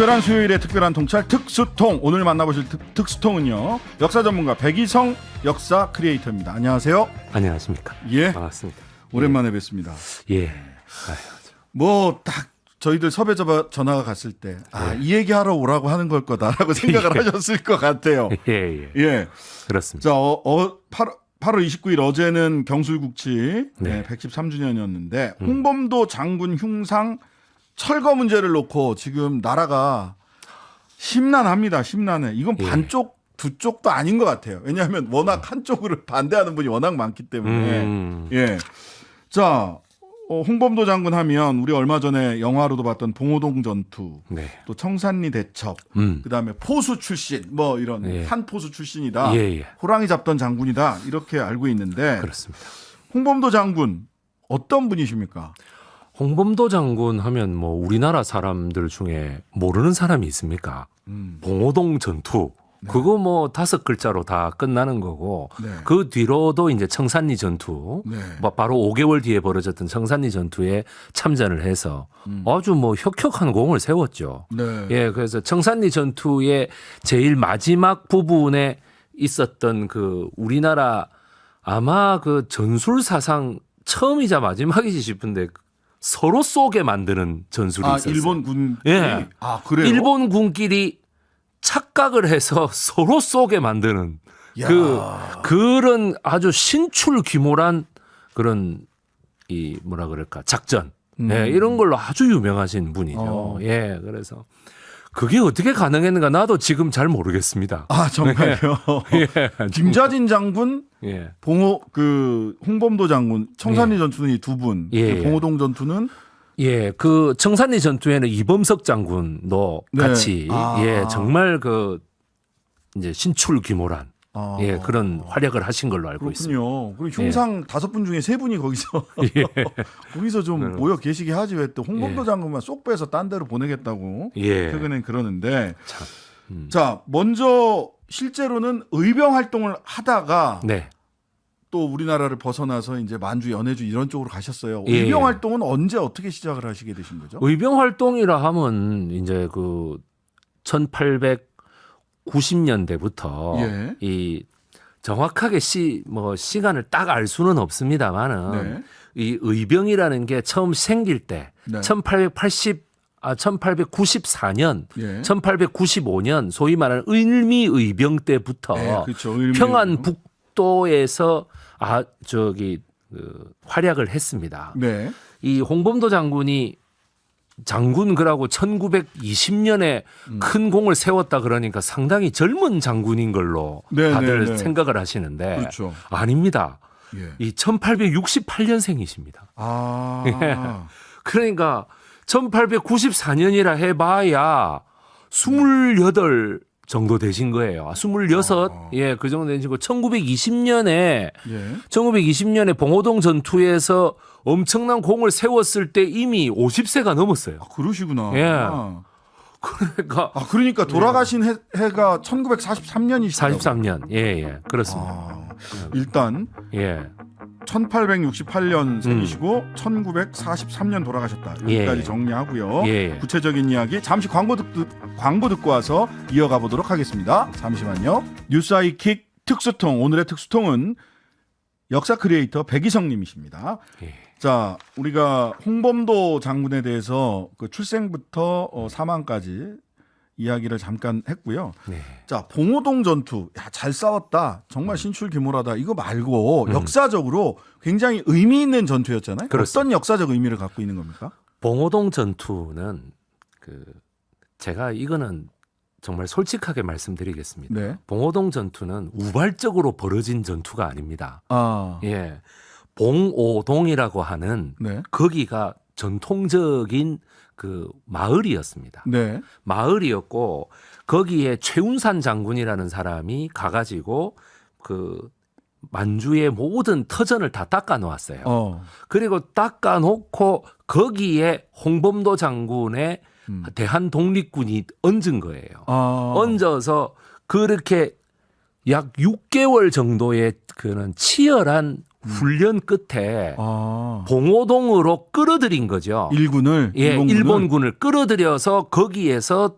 특별한 수요일에 특별한 통찰 특수통. 오늘 만나보실 특수통은요, 역사 전문가 백이성 역사 크리에이터입니다. 안녕하세요. 안녕하십니까. 예, 반갑습니다. 오랜만에 뵙습니다. 예. 뭐 딱 저희들 섭외 전화가 갔을 때 이 얘기하러 오라고 하는 걸 거다라고 생각을 하셨을 것 같아요. 예. 예. 그렇습니다. 자, 8월 29일 어제는 경술국치 네. 113주년이었는데 홍범도 장군 흉상 철거 문제를 놓고 지금 나라가 심란합니다. 심란해. 이건 예. 반쪽 두 쪽도 아닌 것 같아요. 왜냐하면 워낙 한쪽으로 반대하는 분이 워낙 많기 때문에. 예. 자, 홍범도 장군 하면 우리 얼마 전에 영화로도 봤던 봉오동 전투, 네. 또 청산리 대첩, 그다음에 포수 출신, 뭐 이런 예. 한포수 출신이다. 예. 호랑이 잡던 장군이다. 이렇게 알고 있는데 그렇습니다. 홍범도 장군 어떤 분이십니까? 홍범도 장군 하면 뭐 우리나라 사람들 중에 모르는 사람이 있습니까? 봉오동 전투. 그거 뭐 5글자로 다 끝나는 거고 네. 그 뒤로도 이제 청산리 전투 네. 바로 5개월 뒤에 벌어졌던 청산리 전투에 참전을 해서 아주 뭐 혁혁한 공을 세웠죠. 네. 예, 그래서 청산리 전투의 제일 마지막 부분에 있었던 그 우리나라 아마 그 전술 사상 처음이자 마지막이지 싶은데 서로 쏘게 만드는 전술이 있었어요. 일본 군. 예. 그래요? 일본 군끼리 착각을 해서 서로 쏘게 만드는 야. 그런 아주 신출 귀몰한 그런 이 뭐라 그럴까 작전 예, 이런 걸로 아주 유명하신 분이죠. 예, 그래서 그게 어떻게 가능했는가 나도 지금 잘 모르겠습니다. 정말요? 예, 김좌진 장군, 예, 홍범도 장군, 청산리 전투는 이 두 분. 예. 봉오동 전투는 예, 그 청산리 전투에는 이범석 장군도 네. 같이 예, 정말 그 이제 신출 귀몰한 예, 그런 활약을 하신 걸로 알고 있습니다. 그렇군요. 그리고 흉상 5분 중에 3분이 거기서 예. 거기서 좀 모여 계시게 하지 왜 또 홍범도 예. 장군만 쏙 빼서 딴 데로 보내겠다고 예. 최근엔 그러는데 참. 자, 먼저 실제로는 의병 활동을 하다가 네. 또 우리나라를 벗어나서 이제 만주, 연해주 이런 쪽으로 가셨어요. 예. 의병 활동은 언제 어떻게 시작을 하시게 되신 거죠? 의병 활동이라 하면 이제 그 1890년대부터 예. 이 정확하게 시간을 딱 알 수는 없습니다만은 네. 이 의병이라는 게 처음 생길 때 네. 1894년, 예. 1895년 소위 말하는 을미의병 때부터 네, 그렇죠. 의병. 평안 북도에서 활약을 했습니다. 네. 이 홍범도 장군이 장군 그라고 1920년에 큰 공을 세웠다 그러니까 상당히 젊은 장군인 걸로 네, 다들 네, 네. 생각을 하시는데 그렇죠. 아닙니다. 예. 이 1868년생이십니다. 그러니까 1894년이라 해봐야 28 정도 되신 거예요. 26, 예, 그 정도 되시고 1920년에 예. 1920년에 봉오동 전투에서 엄청난 공을 세웠을 때 이미 50세가 넘었어요. 그러시구나. 예. 그러니까 돌아가신 해가 1943년이시죠. 43년. 예, 그렇습니다. 일단 예. 1868년생이시고 1943년 돌아가셨다. 여기까지 예. 정리하고요. 예. 구체적인 이야기 잠시 광고 듣고 와서 이어가 보도록 하겠습니다. 잠시만요. 뉴스아이킥 특수통. 오늘의 특수통은 역사 크리에이터 백이성 님이십니다. 예. 자, 우리가 홍범도 장군에 대해서 그 출생부터 사망까지 이야기를 잠깐 했고요. 네. 자, 봉오동 전투, 잘 싸웠다, 정말 신출귀몰하다, 이거 말고 역사적으로 굉장히 의미 있는 전투였잖아요. 그렇습니다. 어떤 역사적 의미를 갖고 있는 겁니까? 봉오동 전투는 제가 이거는 정말 솔직하게 말씀드리겠습니다. 네. 봉오동 전투는 우발적으로 벌어진 전투가 아닙니다. 예. 봉오동이라고 하는 네. 거기가 전통적인 그 마을이었습니다. 네. 마을이었고 거기에 최운산 장군이라는 사람이 가가지고 그 만주의 모든 터전을 다 닦아 놓았어요. 그리고 닦아 놓고 거기에 홍범도 장군의 대한 독립군이 얹은 거예요. 얹어서 그렇게 약 6개월 정도의 그런 치열한 훈련 끝에 봉오동으로 끌어들인 거죠. 일본군을 일본군을 끌어들여서 거기에서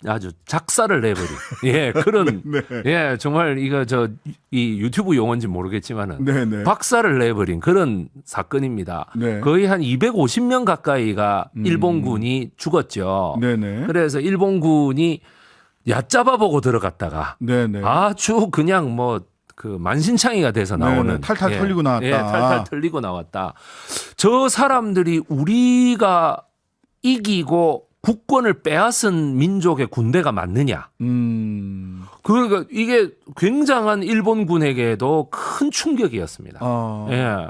아주 작사를 내버린 예 그런 네. 예 정말 이거 이 유튜브 용어인지 모르겠지만은 네네. 박살을 내버린 그런 사건입니다. 네. 거의 한 250명 가까이가 일본군이 죽었죠. 네네. 그래서 일본군이 얕잡아 보고 들어갔다가 네네. 아주 그냥 뭐 그 만신창이가 돼서 나오는 네네. 탈탈 예. 털리고 나왔다. 예, 탈탈 털리고 나왔다. 저 사람들이 우리가 이기고 국권을 빼앗은 민족의 군대가 맞느냐? 그러니까 이게 굉장한 일본군에게도 큰 충격이었습니다. 예.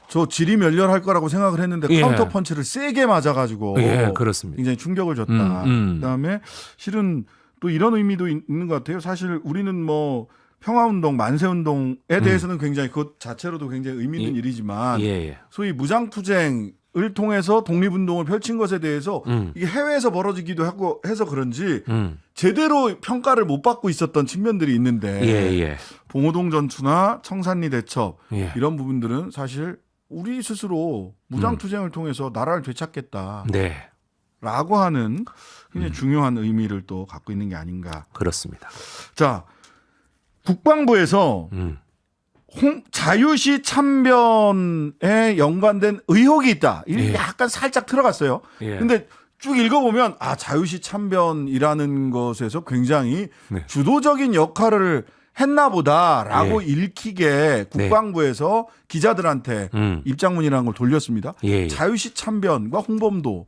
저 질이 멸렬할 거라고 생각을 했는데 예. 카운터 펀치를 세게 맞아가지고 예, 그렇습니다. 굉장히 충격을 줬다. 그다음에 실은 또 이런 의미도 있는 것 같아요. 사실 우리는 뭐 평화운동, 만세운동에 대해서는 굉장히 그것 자체로도 굉장히 의미 있는 일이지만 예. 소위 무장투쟁을 통해서 독립운동을 펼친 것에 대해서 이게 해외에서 벌어지기도 하고 해서 그런지 제대로 평가를 못 받고 있었던 측면들이 있는데 예. 봉오동 전투나 청산리 대첩 예. 이런 부분들은 사실 우리 스스로 무장투쟁을 통해서 나라를 되찾겠다. 네. 라고 하는 굉장히 중요한 의미를 또 갖고 있는 게 아닌가. 그렇습니다. 자, 국방부에서 자유시 참변에 연관된 의혹이 있다. 이게 예. 약간 살짝 들어갔어요. 예. 근데 쭉 읽어보면 자유시 참변이라는 것에서 굉장히 네. 주도적인 역할을 했나 보다라고 읽히게 국방부에서 기자들한테 입장문이라는 걸 돌렸습니다. 예. 자유시 참변과 홍범도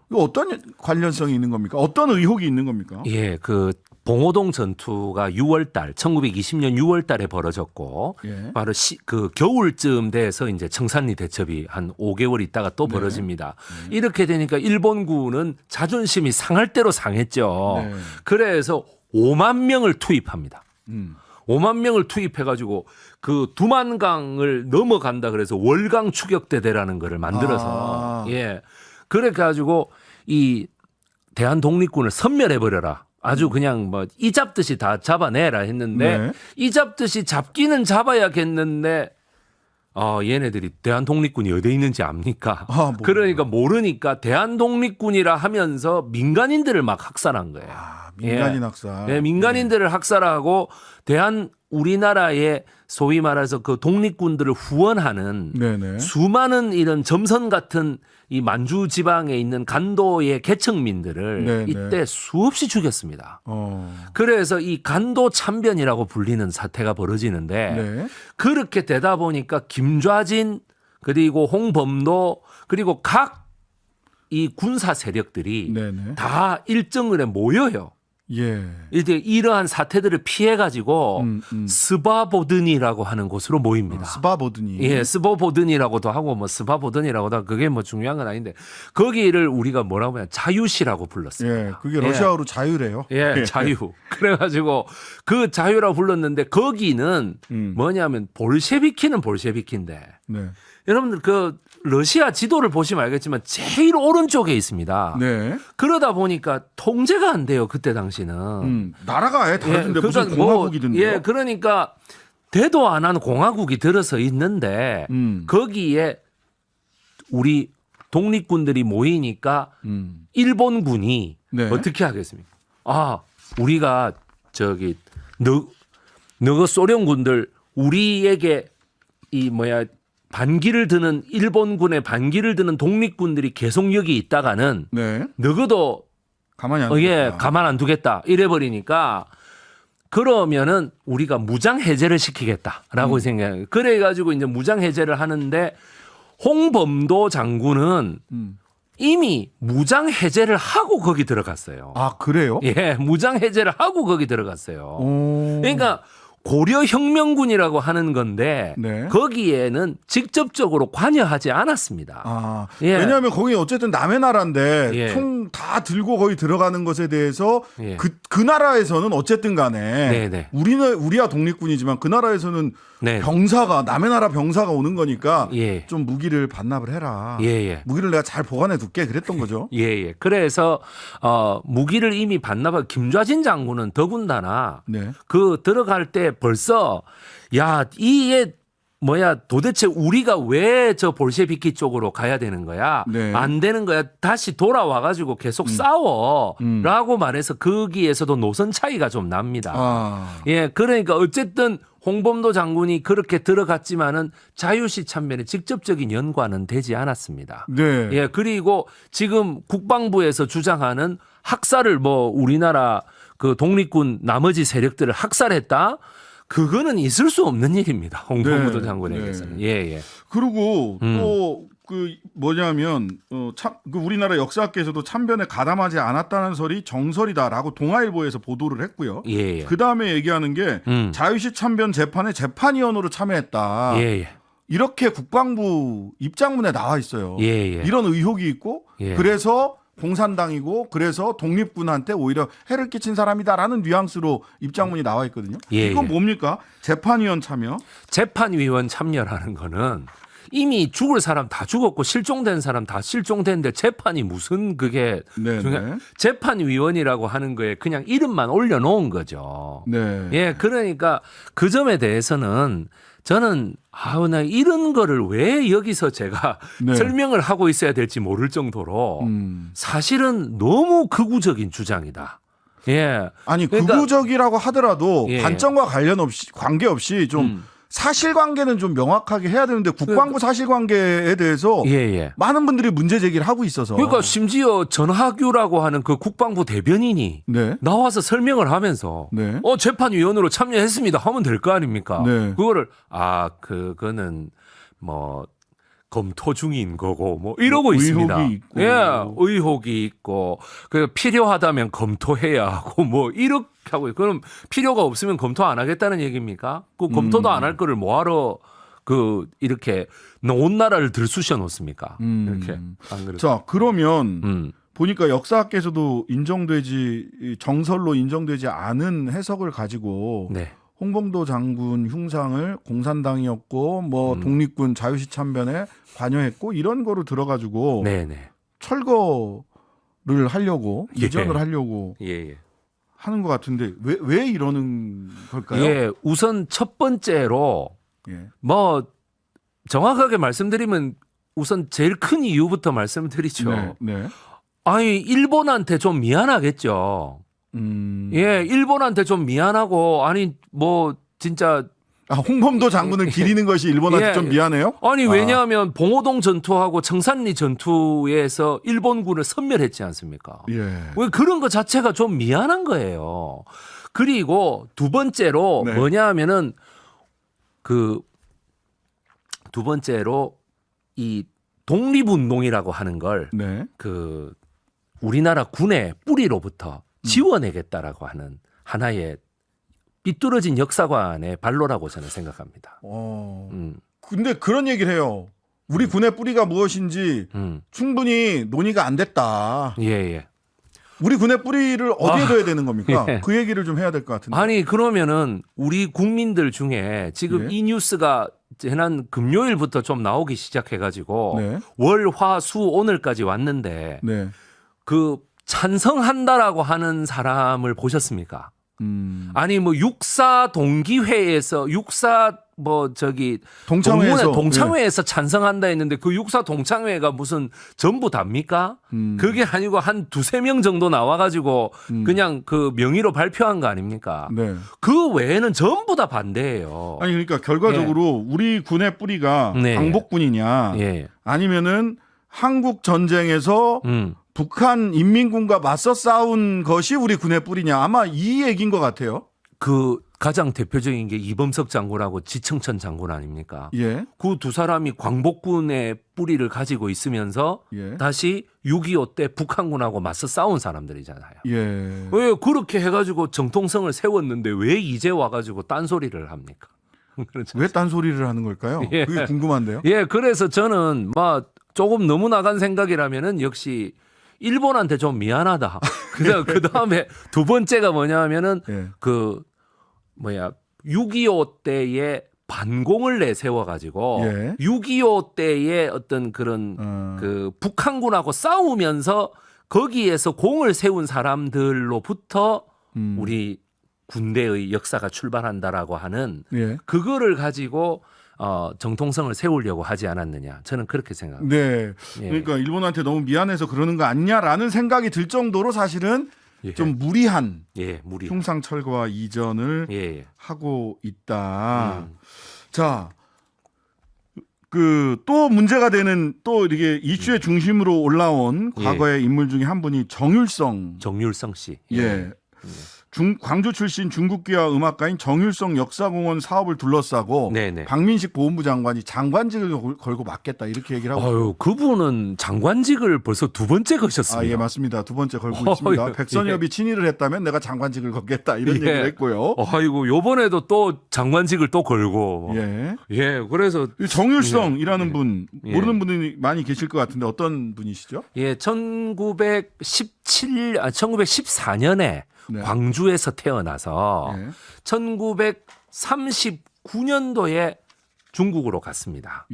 이거 어떤 관련성이 있는 겁니까? 어떤 의혹이 있는 겁니까? 예, 그 봉오동 전투가 6월달 1920년 6월달에 벌어졌고 예. 바로 그 겨울쯤 돼서 이제 청산리 대첩이 한 5개월 있다가 또 벌어집니다. 이렇게 되니까 일본군은 자존심이 상할 대로 상했죠. 네. 그래서 5만 명을 투입합니다. 5만 명을 투입해가지고 그 두만강을 넘어간다 그래서 월강 추격대대라는 거를 만들어서 예 그래가지고 이 대한 독립군을 섬멸해버려라. 아주 그냥 뭐 이 잡듯이 다 잡아내라 했는데 네. 이 잡듯이 잡기는 잡아야겠는데 얘네들이 대한 독립군이 어디에 있는지 압니까? 그러니까 모르니까 대한 독립군이라 하면서 민간인들을 막 학살한 거예요. 민간인 학살. 네, 민간인들을 학살하고 우리나라의 소위 말해서 그 독립군들을 후원하는 네네. 수많은 이런 점선 같은 이 만주 지방에 있는 간도의 계층민들을 네네. 이때 수없이 죽였습니다. 어. 그래서 이 간도 참변이라고 불리는 사태가 벌어지는데 네. 그렇게 되다 보니까 김좌진 그리고 홍범도 그리고 각 이 군사 세력들이 네네. 다 일정을에 모여요. 예. 이제 이러한 사태들을 피해 가지고 스바보든이라고 하는 곳으로 모입니다. 스바보든이. 예, 스바보든이라고도 하고 뭐 스바보든이라고도 하고 그게 뭐 중요한 건 아닌데 거기를 우리가 뭐라고 하냐 자유시라고 불렀어요. 예, 그게 러시아어로 자유래요. 예, 자유. 그래가지고 그 자유라고 불렀는데 거기는 뭐냐면 볼셰비키는 볼셰비키인데 네. 여러분들 그 러시아 지도를 보시면 알겠지만 제일 오른쪽에 있습니다. 네. 그러다 보니까 통제가 안 돼요. 그때 당시는. 나라가 아예 다른데 무슨 그러니까 공화국이던데요? 예, 그러니까 대도 안 한 공화국이 들어서 있는데 거기에 우리 독립군들이 모이니까 일본군이 네. 어떻게 하겠습니까? 우리가 너그 소련군들 우리에게 반기를 드는 일본군의 반기를 드는 독립군들이 계속 여기 있다가는 네. 너그도 가만히 안 두겠다. 가만 안 두겠다 이래 버리니까 그러면은 우리가 무장 해제를 시키겠다라고 생각해요. 그래 가지고 이제 무장 해제를 하는데 홍범도 장군은 이미 무장 해제를 하고 거기 들어갔어요. 그래요? 예, 무장 해제를 하고 거기 들어갔어요. 오. 그러니까 고려혁명군이라고 하는 건데 네. 거기에는 직접적으로 관여하지 않았습니다. 예. 왜냐하면 거기 어쨌든 남의 나라인데 예. 총 다 들고 거기 들어가는 것에 대해서 예. 그 나라에서는 어쨌든 간에 네네. 우리야 독립군이지만 그 나라에서는 네. 남의 나라 병사가 오는 거니까 예. 좀 무기를 반납을 해라. 예. 무기를 내가 잘 보관해 둘게 그랬던 거죠. 예. 그래서 무기를 이미 반납한 김좌진 장군은 더군다나 네. 그 들어갈 때 벌써 이게 도대체 우리가 왜 저 볼셰비키 쪽으로 가야 되는 거야? 네. 안 되는 거야? 다시 돌아와가지고 계속 싸워. 라고 말해서 거기에서도 노선 차이가 좀 납니다. 아. 예, 그러니까 어쨌든 홍범도 장군이 그렇게 들어갔지만은 자유시 참변에 직접적인 연관은 되지 않았습니다. 네. 예, 그리고 지금 국방부에서 주장하는 학살을 우리나라 그 독립군 나머지 세력들을 학살했다? 그거는 있을 수 없는 일입니다. 홍범도 네, 장군에게서는. 네. 예, 예. 그리고 또 그 뭐냐면 그 우리나라 역사학계에서도 참변에 가담하지 않았다는 설이 정설이다라고 동아일보에서 보도를 했고요. 예, 예. 그 다음에 얘기하는 게 자유시 참변 재판에 재판위원으로 참여했다. 예, 예. 이렇게 국방부 입장문에 나와 있어요. 예, 예. 이런 의혹이 있고 예. 그래서 공산당이고 그래서 독립군한테 오히려 해를 끼친 사람이다라는 뉘앙스로 입장문이 나와 있거든요. 예, 이건 예. 뭡니까? 재판위원 참여. 재판위원 참여라는 거는 이미 죽을 사람 다 죽었고 실종된 사람 다 실종됐는데 재판이 무슨 그게 네, 네. 재판위원이라고 하는 거에 그냥 이름만 올려놓은 거죠. 네. 예, 그러니까 그 점에 대해서는 저는 나 이런 거를 왜 여기서 제가 네. 설명을 하고 있어야 될지 모를 정도로 사실은 너무 극우적인 주장이다. 예. 아니 그러니까- 극우적이라고 하더라도 예. 관점과 관계없이 좀 사실관계는 좀 명확하게 해야 되는데 국방부 사실관계에 대해서 예, 예. 많은 분들이 문제 제기를 하고 있어서 그러니까 심지어 전하규라고 하는 그 국방부 대변인이 네. 나와서 설명을 하면서 네. 재판위원으로 참여했습니다 하면 될 거 아닙니까? 네. 그거를 그거는 검토 중인 거고 이러고 있습니다. 의혹이 있고. 예, 의혹이 있고 그 필요하다면 검토해야 하고 이렇게 하고 그럼 필요가 없으면 검토 안 하겠다는 얘기입니까? 그 검토도 안 할 거를 뭐하러 이렇게 온 나라를 들쑤셔 놓습니까? 이렇게 안 그래요? 자 그러면 보니까 역사학계에서도 정설로 인정되지 않은 해석을 가지고 네. 홍범도 장군 흉상을 공산당이었고 독립군 자유시 참변에 관여했고 이런 거로 들어가지고 네네. 철거를 하려고 예. 이전을 하려고 예, 예. 하는 것 같은데 왜 이러는 걸까요? 예, 우선 첫 번째로 예. 정확하게 말씀드리면 우선 제일 큰 이유부터 말씀드리죠. 네. 네. 아니 일본한테 좀 미안하겠죠. 예, 일본한테 좀 미안하고 진짜 홍범도 장군을 기리는 것이 일본한테 예. 좀 미안해요? 아니 왜냐하면 봉오동 전투하고 청산리 전투에서 일본군을 섬멸했지 않습니까? 예. 왜 그런 것 자체가 좀 미안한 거예요. 그리고 두 번째로 네. 뭐냐하면은 두 번째로 이 독립운동이라고 하는 걸 네. 우리나라 군의 뿌리로부터 지워내겠다라고 하는 하나의 삐뚤어진 역사관의 발로라고 저는 생각합니다. 근데 그런 얘기를 해요. 우리 군의 뿌리가 무엇인지 충분히 논의가 안 됐다. 예, 예. 우리 군의 뿌리를 어디에 둬야 되는 겁니까? 예. 그 얘기를 좀 해야 될 것 같은데. 아니 그러면은 우리 국민들 중에 지금 예. 이 뉴스가 지난 금요일부터 좀 나오기 시작해가지고 네. 월, 화, 수 오늘까지 왔는데 네. 찬성한다라고 하는 사람을 보셨습니까? 아니 육사 동기회에서 동창회에서 찬성한다 했는데 그 육사 동창회가 무슨 전부 답니까? 그게 아니고 한 두세 명 정도 나와가지고 그냥 그 명의로 발표한 거 아닙니까? 네. 그 외에는 전부 다 반대예요. 아니 그러니까 결과적으로 우리 군의 뿌리가 네. 광복군이냐 예. 아니면은 한국 전쟁에서 북한 인민군과 맞서 싸운 것이 우리 군의 뿌리냐 아마 이 얘기인 것 같아요. 그 가장 대표적인 게 이범석 장군하고 지청천 장군 아닙니까? 예. 그 두 사람이 광복군의 뿌리를 가지고 있으면서 예. 다시 6.25 때 북한군하고 맞서 싸운 사람들이잖아요. 예. 왜 그렇게 해가지고 정통성을 세웠는데 왜 이제 와가지고 딴소리를 합니까? 그렇죠. 왜 딴소리를 하는 걸까요? 예. 그게 궁금한데요. 예, 그래서 저는 조금 너무 나간 생각이라면은 역시 일본한테 좀 미안하다. 그 다음에 두 번째가 뭐냐면은 예. 6.25 때의 반공을 내세워가지고 예. 6.25 때의 어떤 그런 북한군하고 싸우면서 거기에서 공을 세운 사람들로부터 우리 군대의 역사가 출발한다라고 하는 예. 그거를 가지고 정통성을 세우려고 하지 않았느냐. 저는 그렇게 생각합니다. 네. 예. 그러니까 일본한테 너무 미안해서 그러는 거 아니냐라는 생각이 들 정도로 사실은 예. 좀 무리한 무리. 흉상 철거와 이전을 예. 하고 있다. 자, 그 또 문제가 되는 또 이렇게 이슈의 중심으로 올라온 과거의 인물 중에 한 분이 정율성 씨. 예. 광주 출신 중국기와 음악가인 정율성 역사공원 사업을 둘러싸고 네네. 박민식 보훈부 장관이 장관직을 걸고 맡겠다 이렇게 얘기를 하고. 아유, 그분은 장관직을 벌써 두 번째 거셨습니다. 예, 맞습니다. 두 번째 걸고 있습니다. 백선엽이 친일을 했다면 내가 장관직을 걸겠다 이런 얘기를 했고요. 아이고, 요번에도 또 장관직을 또 걸고. 그래서 정율성이라는 분 모르는 분이 많이 계실 것 같은데 어떤 분이시죠? 1914년에 광주에서 태어나서 1939년도에 중국으로 갔습니다.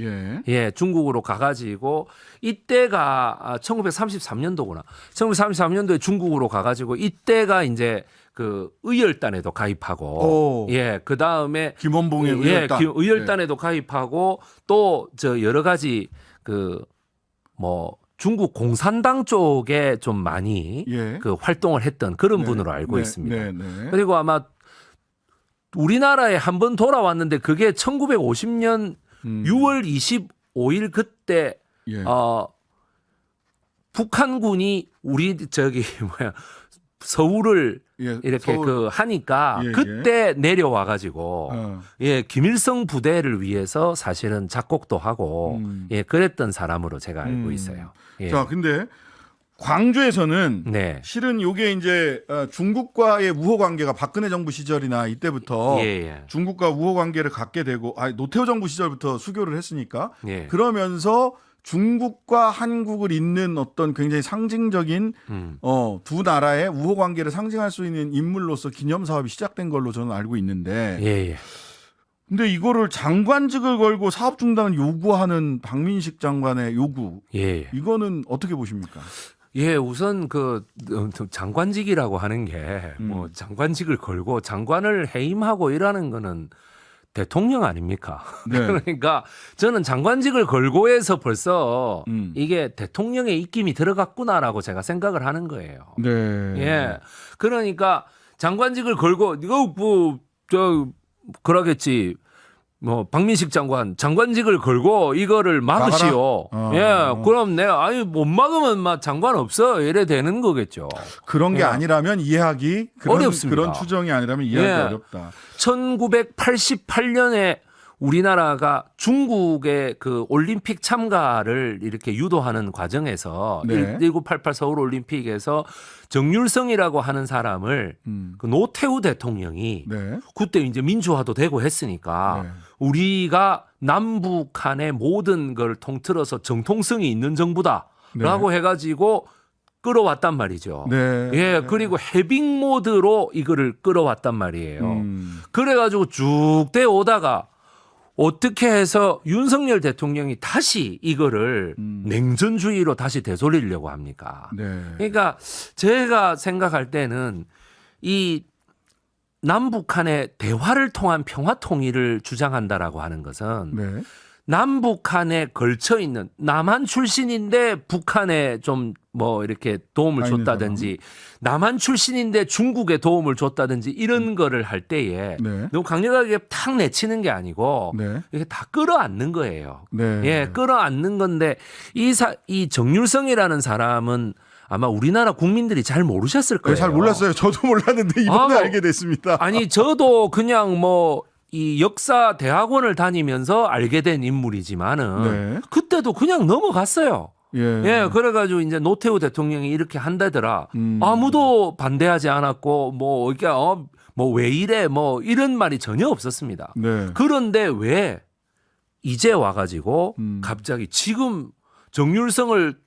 중국으로 가가지고 이때가 1933년도구나. 1933년도에 중국으로 가가지고 이때가 이제 그 의열단에도 가입하고, 그 다음에 김원봉의 의열단, 의열단에도 가입하고 또 저 여러 가지 그 뭐 중국 공산당 쪽에 좀 많이 그 활동을 했던 그런 분으로 알고 있습니다. 그리고 아마 우리나라에 한 번 돌아왔는데 그게 1950년 6월 25일 그때 북한군이 우리 서울을 이렇게 그 하니까 그때 내려와 가지고 김일성 부대를 위해서 사실은 작곡도 하고 그랬던 사람으로 제가 알고 있어요. 자, 근데 광주에서는 실은 요게 이제 중국과의 우호 관계가 박근혜 정부 시절이나 이때부터 중국과 우호 관계를 갖게 되고 노태우 정부 시절부터 수교를 했으니까 그러면서 중국과 한국을 잇는 어떤 굉장히 상징적인 두 나라의 우호 관계를 상징할 수 있는 인물로서 기념 사업이 시작된 걸로 저는 알고 있는데 근데 이거를 장관직을 걸고 사업 중단을 요구하는 박민식 장관의 요구 이거는 어떻게 보십니까? 우선 그 장관직이라고 하는 게 뭐 장관직을 걸고 장관을 해임하고 이러는 거는 대통령 아닙니까? 그러니까 저는 장관직을 걸고 해서 벌써 이게 대통령의 입김이 들어갔구나라고 제가 생각을 하는 거예요. 그러니까 장관직을 걸고 이거 그러겠지. 박민식 장관직을 걸고 이거를 막으시오. 그럼 내가 못 막으면 막 장관 없어 이래 되는 거겠죠. 그런 게 아니라면 이해하기 어렵습니다. 그런 추정이 아니라면 이해하기 어렵다. 1988년에 우리나라가 중국의 그 올림픽 참가를 이렇게 유도하는 과정에서 1988 서울 올림픽에서 정율성이라고 하는 사람을 그 노태우 대통령이 그때 이제 민주화도 되고 했으니까 우리가 남북한의 모든 걸 통틀어서 정통성이 있는 정부다라고 해가지고 끌어왔단 말이죠. 그리고 해빙 모드로 이거를 끌어왔단 말이에요. 그래가지고 쭉 되오다가 어떻게 해서 윤석열 대통령이 다시 이거를 냉전주의로 다시 되돌리려고 합니까? 그러니까 제가 생각할 때는 이 남북한의 대화를 통한 평화 통일을 주장한다라고 하는 것은 남북한에 걸쳐 있는 남한 출신인데 북한에 좀 뭐 이렇게 도움을 줬다든지 남한 출신인데 중국에 도움을 줬다든지 이런 거를 할 때에 너무 강력하게 탁 내치는 게 아니고 이게 다 끌어안는 거예요. 끌어안는 건데 이 정율성이라는 사람은 아마 우리나라 국민들이 잘 모르셨을 거예요. 잘 몰랐어요. 저도 몰랐는데 이번에 알게 됐습니다. 아니 저도 그냥 이 역사 대학원을 다니면서 알게 된 인물이지만은 그때도 그냥 넘어갔어요. 그래가지고 이제 노태우 대통령이 이렇게 한다더라. 아무도 반대하지 않았고 이게 왜 이래 이런 말이 전혀 없었습니다. 그런데 왜 이제 와가지고 갑자기 지금 정율성을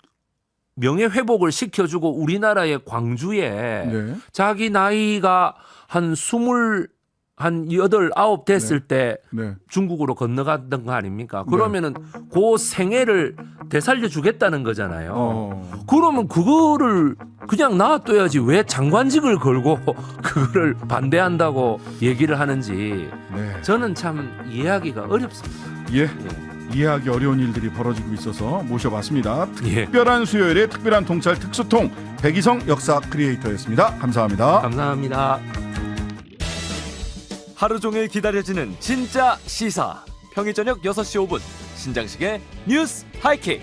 명예회복을 시켜주고 우리나라의 광주에 자기 나이가 한 8, 9 됐을 때 중국으로 건너갔던 거 아닙니까? 그러면은 그 생애를 되살려 주겠다는 거잖아요. 그러면 그거를 그냥 놔둬야지 왜 장관직을 걸고 그거를 반대한다고 얘기를 하는지 저는 참 이해하기가 어렵습니다. 예. 이해하기 어려운 일들이 벌어지고 있어서 모셔봤습니다. 예. 특별한 수요일에 특별한 통찰 특수통 백이성 역사 크리에이터였습니다. 감사합니다. 감사합니다. 하루 종일 기다려지는 진짜 시사. 평일 저녁 6시 5분 신장식의 뉴스 하이킥.